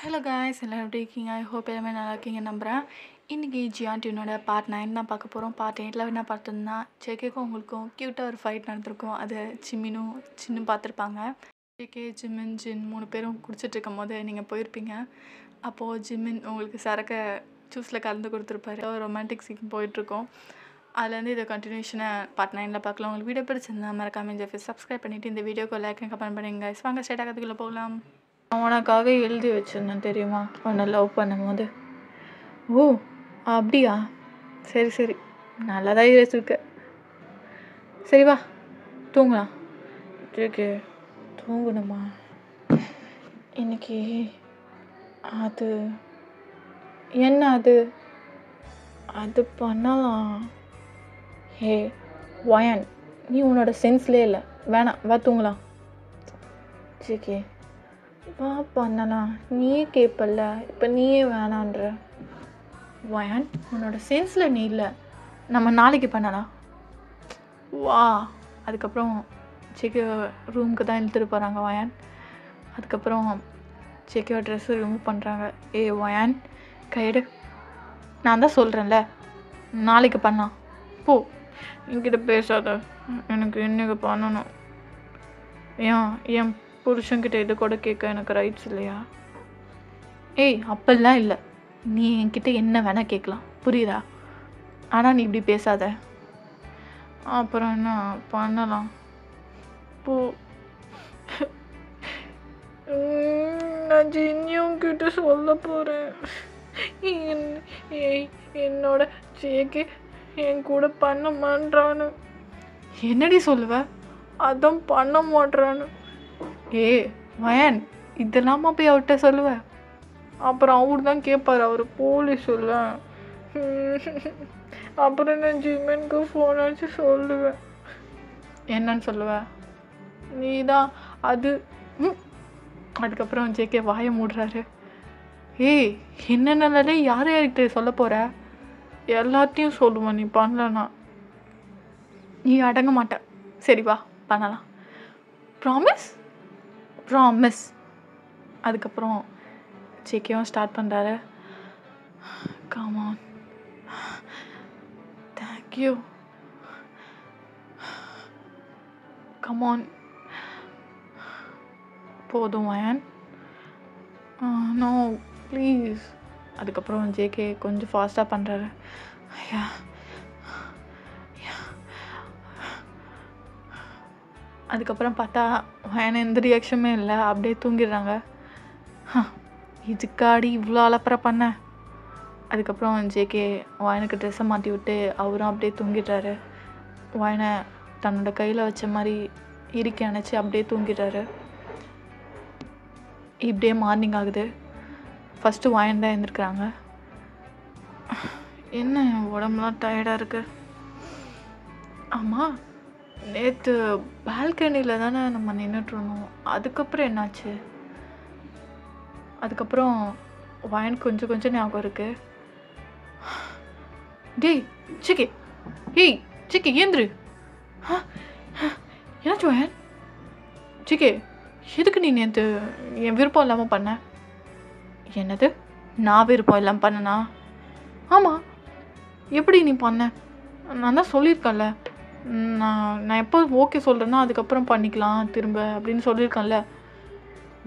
Hello guys, எல்லோரும் எப்படி இருக்கீங்க? ஐ ஹோப் எல்லாமே நல்லா இருக்கீங்க நம்புகிறேன். இன்றைக்கி ஜியான்டியூனோட பார்ட் 9 தான் பார்க்க போகிறோம். பார்ட் 8ல் என்ன பார்த்தோம்னா, ஜேகேக்கும் உங்களுக்கும் க்யூட்டாக ஒரு ஃபைட் நடந்திருக்கும். அதை சிம்மினும் சின்னும் பார்த்துருப்பாங்க. ஜேகே, ஜிமின், ஜின் 3 பேரும் குடிச்சிட்ருக்கும் போது நீங்கள் போயிருப்பீங்க. அப்போது ஜிமின் உங்களுக்கு சரக்கை ஜூஸில் கலந்து கொடுத்துருப்பாரு. ஒரு ரொமான்டிக் சீன் போயிட்டுருக்கோம். அதுலேருந்து இதை கண்டினியூஷனை பார்ட் 9ல் பார்க்கலாம். உங்களுக்கு வீடியோ பிடிச்சிருந்தா மறக்காம ஜெஃபி சப்ஸ்கிரைப் பண்ணிவிட்டு இந்த வீடியோக்கு லைக் அண்ட் கமெண்ட் பண்ணுங்க guys. வாங்க ஸ்ட்ரைட்டாக கற்றுக்குள்ளே போகலாம். நான் உனக்காக எழுதி வச்சுருந்தேன் தெரியுமா, உன்னை லவ் பண்ணும்போது. ஓ அப்படியா? சரி சரி, நல்லா தான் யோசிச்சிருக்க. சரி வா தூங்கலாம். ஓகே தூங்கணுமா? இன்னைக்கு அது என்ன அது பண்ணலாம். ஹே வயன், நீ உன்னோட சென்ஸ்லே இல்லை. வேணாம், வா தூங்கலாம். ஜேகே வா பண்ணலாம். நீயே கேட்பல்ல, இப்போ நீயே வேணான்ற. வயன், உன்னோட சென்ஸில் நீ இல்லை. நம்ம நாளைக்கு பண்ணலாம் வா. அதுக்கப்புறம் ஜேகே ரூமுக்கு தான் இழுத்துட்டு போகிறாங்க வயன். அதுக்கப்புறம் ஜேகேவோட ட்ரெஸ்ஸு ரிமூவ் பண்ணுறாங்க. ஏ வயன் கையெடு, நான் தான் சொல்கிறேன்ல நாளைக்கு பண்ணலாம். போ, என்கிட்ட பேசாத, எனக்கு இன்னைக்கு பண்ணணும். என் புருஷன்கிட்ட இது கூட கேட்க எனக்கு ரைட்ஸ் இல்லையா? ஏய் அப்பெல்லாம் இல்லை, நீ என்கிட்ட என்ன வேணால் கேட்கலாம், புரியுதா? ஆனால் நீ இப்படி பேசாத. அப்புறம் என்ன பண்ணலாம்? போ. நான் ஜின்னியும் கிட்ட சொல்ல போகிறேன். என்னோட ஜேகே என் கூட பண்ண மாட்டான்னு. என்னடி சொல்லுவ? அதான் பண்ண மாட்டான்னு. ஏ வயன், இதெல்லாமா போய் அவர்கிட்ட சொல்லுவேன்? அப்புறம் அவரு தான் கேட்பார், அவர் போலீஸ் சொல்ல. அப்புறம் நான் ஜிமெனுக்கு ஃபோன் அடிச்சு சொல்லுவேன். என்னன்னு சொல்லுவேன்? நீ தான் அது. அதுக்கப்புறம் ஜேகே வாயை மூடுறாரு. ஏய் என்னென்னாலே யார் யார்கிட்ட சொல்ல போகிற? எல்லாத்தையும் சொல்லுவேன் நீ பண்ணலன்னா. நீ அடங்க மாட்ட. சரி வா பண்ணலாம். ப்ராமிஸ்? ப்ராமிஸ். அதுக்கப்புறம் ஜேகேவும் ஸ்டார்ட் பண்ணுறாரு. Come on, thank you, come on. போதும் வயன், நோ ப்ளீஸ். அதுக்கப்புறம் ஜேகே கொஞ்சம் ஃபாஸ்ட்டாக பண்ணுறாரு. ஐயா அதுக்கப்புறம் பார்த்தா வயன் எந்த ரியாக்ஷனுமே இல்லை, அப்படியே தூங்கிடுறாங்க. இதுக்காடி இவ்வளோ அலப்பறை பண்ண? அதுக்கப்புறம் ஜேகே வயனுக்கு ட்ரெஸ்ஸை மாற்றி விட்டு அவரும் அப்படியே தூங்கிடுறாரு. வயனை தன்னோட கையில் வச்ச மாதிரி இறுக்கி அணைச்சி அப்படியே தூங்கிடுறாரு. இப்படியே மார்னிங் ஆகுது. ஃபஸ்ட்டு வயன் தான் எழுந்திருக்கிறாங்க. என்ன உடம்புலாம் டயர்டாக இருக்கு? ஆமாம், நேற்று பால்கனியில் தானே நம்ம நின்றுட்டுருந்தோம், அதுக்கப்புறம் என்னாச்சு? அதுக்கப்புறம் வயன் கொஞ்சம் கொஞ்சம் ஞாபகம் இருக்குது. டேய் ஜேகே, ஏய் ஜேகே ஏந்திரு. என்னாச்சு வயன்? ஜேகே எதுக்கு நீ நேற்று என் விருப்பம் இல்லாமல் பண்ண? என்னது நான் விருப்பம் இல்லாமல் பண்ணனா? ஆமாம், எப்படி நீ பண்ண? நான் தான் சொல்லியிருக்கேன்ல, நான் எப்போ ஓகே சொல்கிறேன்னா அதுக்கப்புறம் பண்ணிக்கலாம் திரும்ப அப்படின்னு சொல்லியிருக்கேன்ல.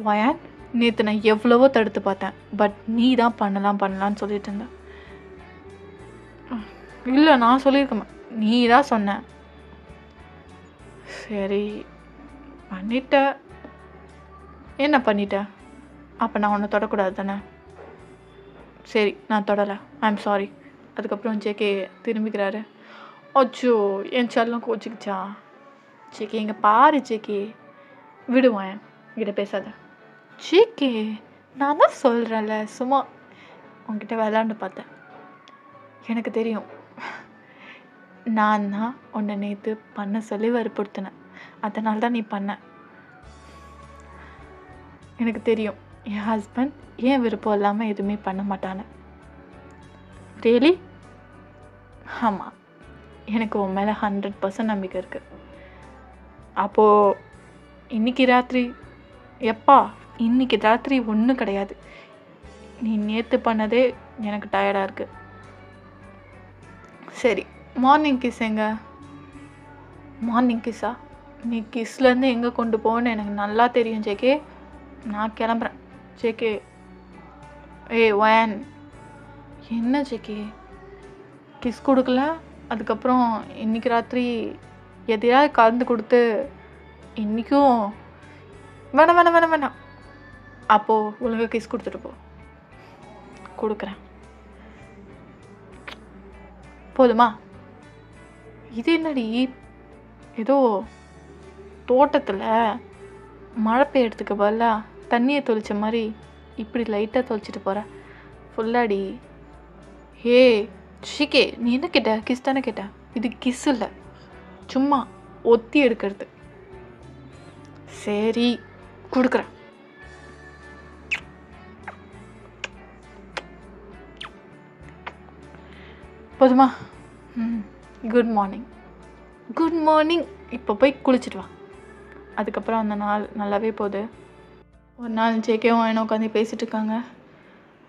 வயன், நேற்று நான் எவ்வளவோ தடுத்து பார்த்தேன், பட் நீ தான் பண்ணலான்னு சொல்லிட்டு இருந்தேன். இல்லை நான் சொல்லியிருக்கேன், நீ தான் சொன்ன. சரி பண்ணிட்ட. என்ன பண்ணிட்ட? அப்போ நான் உன்னை தொடக்கூடாது தானே? சரி நான் தொடலை, ஐம் சாரி. அதுக்கப்புறம் ஜேகே திரும்பிக்கிறாரு. அச்சோ என் செல்லம் கோச்சிக்கிச்சா? ஜேகே இங்கே பாரு ஜேகே, விடுவான் என்கிட்ட பேசாத. ஜேகே நான் தான் சொல்கிறேன்ல, சும்மா உன்கிட்ட விளாண்டு பார்த்தேன். எனக்கு தெரியும், நான் தான் உன்னை நேற்று பண்ண சொல்லி வற்புறுத்தினேன், அதனால தான் நீ பண்ண. எனக்கு தெரியும் என் ஹஸ்பண்ட் ஏன் விருப்பம் இல்லாமல் எதுவுமே பண்ண மாட்டான்னு. ரியலி? ஆமாம், எனக்கு உன் மேலே 100% நம்பிக்கை இருக்குது. அப்போது இன்னைக்கு ராத்திரி எப்பா? இன்னைக்கு ராத்திரி ஒன்றும் கிடையாது, நீ நேற்று பண்ணதே எனக்கு டயர்டாக இருக்குது. சரி, மார்னிங் கிஸ் எங்க? மார்னிங் கிஸ்ஸா? நீ கிஸ்லேருந்து எங்கே கொண்டு போன்னு எனக்கு நல்லா தெரியும் ஜேகே. நான் கிளம்புறேன். ஜேகே, ஏய் வயன், என்ன ஜேகே கிஸ் கொடுக்கல? அதுக்கப்புறம் இன்றைக்கி ராத்திரி எதையாவது கலந்து கொடுத்து இன்றைக்கும் வேணாம் வேணாம் வேணாம் வேணாம். அப்போது ஒழுங்காக கிஸ் கொடுத்துட்டு போ. கொடுக்குறேன், போதுமா? இது என்னடி ஏதோ தோட்டத்தில் மழை பெய்யறதுக்கு பதிலாக தண்ணியை தொளிச்ச மாதிரி இப்படி லைட்டாக தொளிச்சிட்டு போகிறேன் ஃபுல்லாடி. ஹே ஷிகே, நீ என்ன கேட்ட? கிஸ் தானே கேட்ட? இது கிஸ் இல்லை, சும்மா ஒத்தி எடுக்கிறது. சரி கொடுக்குறேன். போதுமா? Good morning. Good morning. இப்போ போய் குளிச்சுட்டு வா. அதுக்கப்புறம் அந்த நாள் நல்லாவே போகுது. ஒரு நாள் ஜேகேவும் வயனும் உட்காந்து பேசிகிட்டு இருக்காங்க.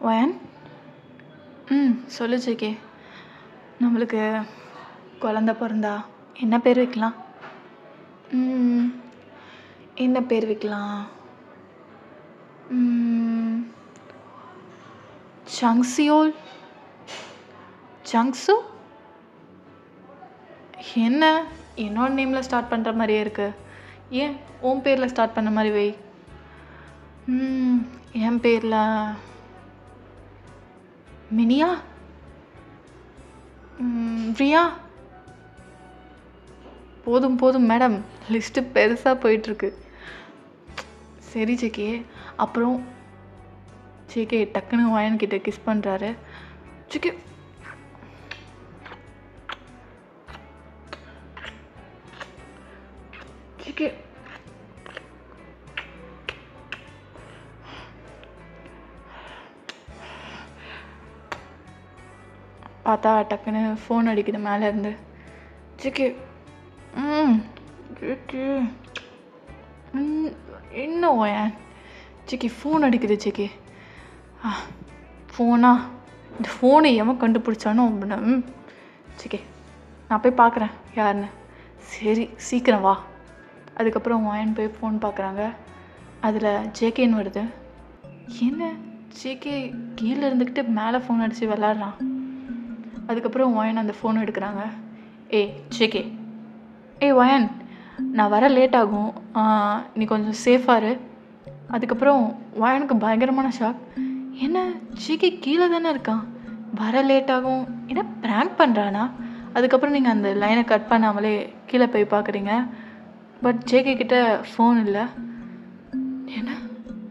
வயன், சொல்லு ஜேகே, நம்மளுக்கு குழந்த பிறந்தா என்ன பேர் வைக்கலாம்? என்ன பேர் வைக்கலாம்? சங்சியோல். ஜங்ஸு? என்ன என்னோட நேமில் ஸ்டார்ட் பண்ணுற மாதிரியே இருக்கு. ஏன் உன் பேரில் ஸ்டார்ட் பண்ண மாதிரி வை. என் பேரில் மினியா, ரியா. போதும் போதும் மேடம், லிஸ்ட்டு பெருசாக போயிட்டுருக்கு. சரி ஜேகே. அப்புறம் ஜேகே டக்குன்னு வயன்கிட்ட கிஸ் பண்ணுறாரு. ஜேகே ஜேகே பார்த்தா டக்குன்னு ஃபோன் அடிக்குது மேலேருந்து. ஜேகே ஜேகே இன்னும் ஏன் ஜேகே ஃபோன் அடிக்குது ஜேகே. ஃபோனா? இந்த ஃபோனை எவன் கண்டுபிடிச்சானோ அப்படின்னா ஜேகே நான் போய் பார்க்குறேன் யாருன்னு. சரி சீக்கிரம் வா. அதுக்கப்புறம் வயன் போய் ஃபோன் பார்க்குறாங்க. அதில் ஜேகேன்னு வருது. என்ன ஜேகே கீழே இருந்துக்கிட்டு மேலே ஃபோன் அடித்து விளாட்றான். அதுக்கப்புறம் வயன் அந்த ஃபோனை எடுக்கிறாங்க. ஏய் ஜேகே, ஏய் வயன், நான் வர லேட் ஆகும், நீ கொஞ்சம் சேஃபாக இரு. அதுக்கப்புறம் வயனுக்கு பயங்கரமான ஷாக். என்ன ஜேகே கீழே தானே இருக்கான், வர லேட் ஆகும், என்ன ப்ராங்க் பண்ணுறானா? அதுக்கப்புறம் நீங்கள் அந்த லைனை கட் பண்ணாமலே கீழே போய் பார்க்குறீங்க. பட் ஜேகே கிட்ட ஃபோன் இல்லை. என்ன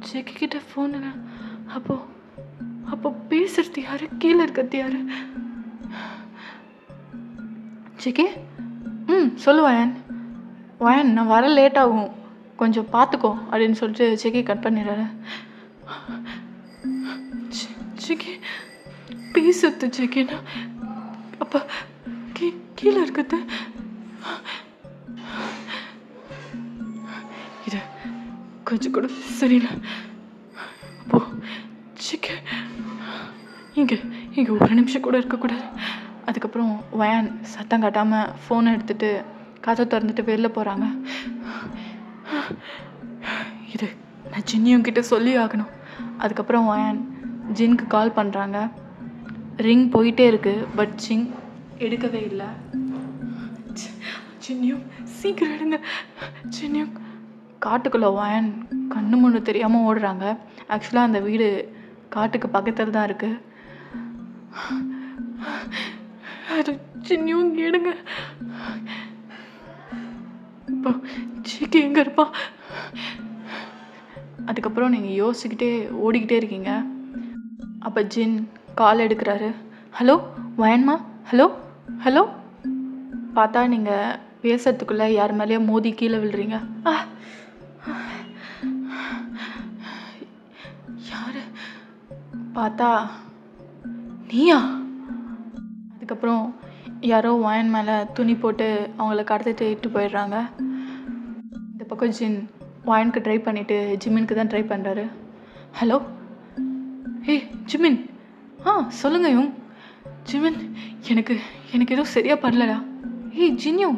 ஜேகே கிட்ட ஃபோன் இல்லை? அப்போ பேசுறது யாரு? கீழே இருக்கிறது யாரு? ஜேகே சொல்லு வயன். வயன், நான் வர லேட் ஆகும், கொஞ்சம் பார்த்துக்கோ அப்படின்னு சொல்லிட்டு ஜேகே கட் பண்ணிடுறாரு. ஜேகே பேசுறது ஜேகேனா? அப்போ கீழே இருக்கிறது இது கொஞ்சம் கூட சரியில்லை. அப்போ ஜேகே இங்கே ஒரு நிமிஷம் கூட இருக்கக்கூடாது. அதுக்கப்புறம் வயன் சத்தம் காட்டாமல் ஃபோனை எடுத்துகிட்டு கதை திறந்துட்டு வெளில போகிறாங்க. இது நான் ஜின்னியும் சொல்லி ஆகணும். அதுக்கப்புறம் வயன் ஜின்க்கு கால் பண்ணுறாங்க. ரிங் போயிட்டே இருக்குது, பட் ஜின் எடுக்கவே இல்லை. ஜின்னியும் சீக்கிரம் எடுங்க. ஜின்னியும் காட்டுக்குள்ளே வயன் கண்ணு முன்னு தெரியாமல் ஓடுறாங்க. ஆக்சுவலாக அந்த வீடு காட்டுக்கு பக்கத்தில் தான் இருக்குது. அது சின்னியும் எடுங்க. இப்போ ஜேகே எங்கே இருப்பான்? அதுக்கப்புறம் நீங்கள் யோசிச்சுக்கிட்டே ஓடிக்கிட்டே இருக்கீங்க. அப்போ ஜின் கால் எடுக்கிறாரு. ஹலோ வயன்மா, ஹலோ ஹலோ. பார்த்தா நீங்கள் பேசுறதுக்குள்ளே யார் மேலேயோ மோதி கீழே விழுறீங்க. யாரு? பார்த்தா நீயா? அதுக்கப்புறம் யாரோ வயன் மேலே துணி போட்டு அவங்கள கடத்திட்டு இட்டு போயிடுறாங்க. இந்த பக்கம் ஜின் வயனுக்கு ட்ரை பண்ணிவிட்டு ஜிம்மினுக்கு தான் ட்ரை பண்ணுறாரு. ஹலோ ஏய் ஜிமின், சொல்லுங்க யோங். ஜிமின், எனக்கு எனக்கு எதுவும் சரியா படலடா. ஏய் ஜின்யூ,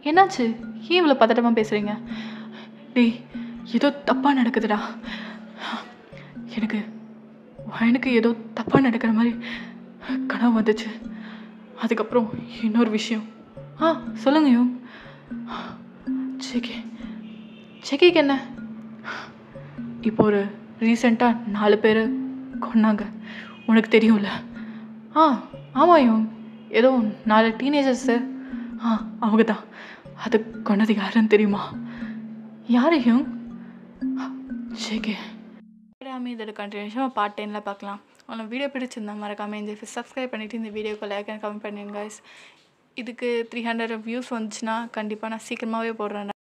என்னாச்சு? ஏன் இவ்வளோ பதட்டமாக பேசுகிறீங்க? டேய், ஏதோ தப்பாக நடக்குதுடா. எனக்கு எனக்கு ஏதோ தப்பாக நடக்கிற மாதிரி கனவு வந்துச்சு. அதுக்கப்புறம் இன்னொரு விஷயம். சொல்லுங்க யோங். செக்கிக்கு என்ன? இப்போ ஒரு ரீசெண்டாக 4 பேர் கொன்னாங்க, உனக்கு தெரியும்ல? ஆமாம் யோங், ஏதோ 4 டீனேஜர்ஸு. அவங்க தான். அது கொன்னது யாருன்னு தெரியுமா? யார் யோங்? ஜேகே. இதோட கண்டினியூஷன் பார்ட் 10ல் பார்க்கலாம். உங்களுக்கு வீடியோ பிடிச்சிருந்தா மறக்காமல் இந்த சப்ஸ்கிரைப் பண்ணிவிட்டு இந்த வீடியோக்கு லைக் அண்ட் கமெண்ட் பண்ணிடுங்க கைஸ். இதுக்கு 300 வியூஸ் வந்துச்சுன்னா கண்டிப்பாக நான் சீக்கிரமாகவே போடுறேன்.